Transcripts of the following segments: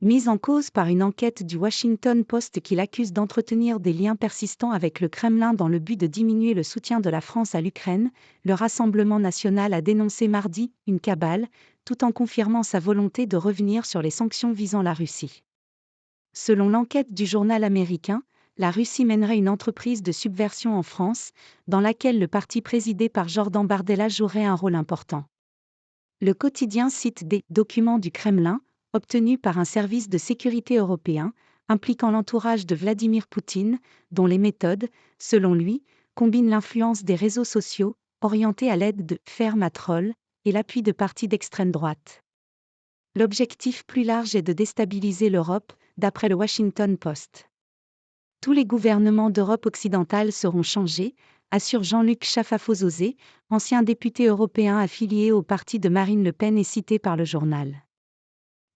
Mise en cause par une enquête du Washington Post qui l'accuse d'entretenir des liens persistants avec le Kremlin dans le but de diminuer le soutien de la France à l'Ukraine, le Rassemblement national a dénoncé mardi une cabale, tout en confirmant sa volonté de revenir sur les sanctions visant la Russie. Selon l'enquête du journal américain, la Russie mènerait une entreprise de subversion en France, dans laquelle le parti présidé par Jordan Bardella jouerait un rôle important. Le quotidien cite des documents du Kremlin, obtenus par un service de sécurité européen, impliquant l'entourage de Vladimir Poutine, dont les méthodes, selon lui, combinent l'influence des réseaux sociaux, orientés à l'aide de fermes à trolls, et l'appui de partis d'extrême droite. L'objectif plus large est de déstabiliser l'Europe, d'après le Washington Post. Tous les gouvernements d'Europe occidentale seront changés, assure Jean-Luc Schafafosozé, ancien député européen affilié au parti de Marine Le Pen et cité par le journal.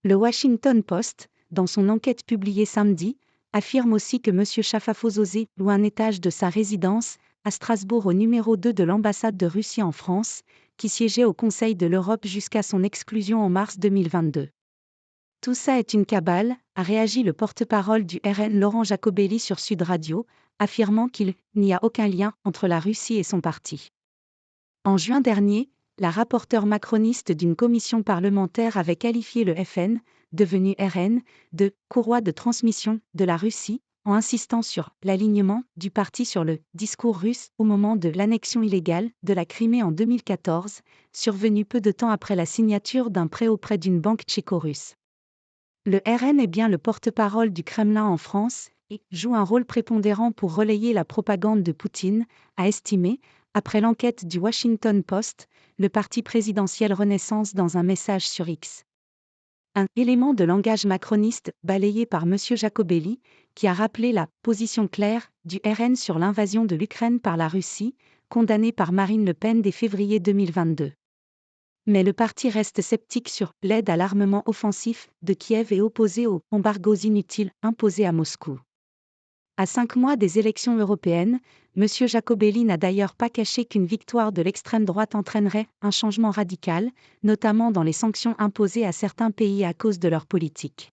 Le Washington Post, dans son enquête publiée samedi, affirme aussi que M. Schafafosozé loue un étage de sa résidence, à Strasbourg au numéro 2 de l'ambassade de Russie en France, qui siégeait au Conseil de l'Europe jusqu'à son exclusion en mars 2022. Tout ça est une cabale, a réagi le porte-parole du RN Laurent Jacobelli sur Sud Radio, affirmant qu'il n'y a aucun lien entre la Russie et son parti. En juin dernier, la rapporteure macroniste d'une commission parlementaire avait qualifié le FN, devenu RN, de « courroie de transmission » de la Russie, en insistant sur l'alignement du parti sur le discours russe au moment de l'annexion illégale de la Crimée en 2014, survenue peu de temps après la signature d'un prêt auprès d'une banque tchéco-russe. Le RN est bien le porte-parole du Kremlin en France et joue un rôle prépondérant pour relayer la propagande de Poutine, a estimé, après l'enquête du Washington Post, le parti présidentiel Renaissance dans un message sur X. Un élément de langage macroniste balayé par M. Jacobelli, qui a rappelé la position claire du RN sur l'invasion de l'Ukraine par la Russie, condamnée par Marine Le Pen dès février 2022. Mais le parti reste sceptique sur l'aide à l'armement offensif de Kiev et opposé aux embargos inutiles imposés à Moscou. À 5 mois des élections européennes, M. Jacobelli n'a d'ailleurs pas caché qu'une victoire de l'extrême droite entraînerait un changement radical, notamment dans les sanctions imposées à certains pays à cause de leur politique.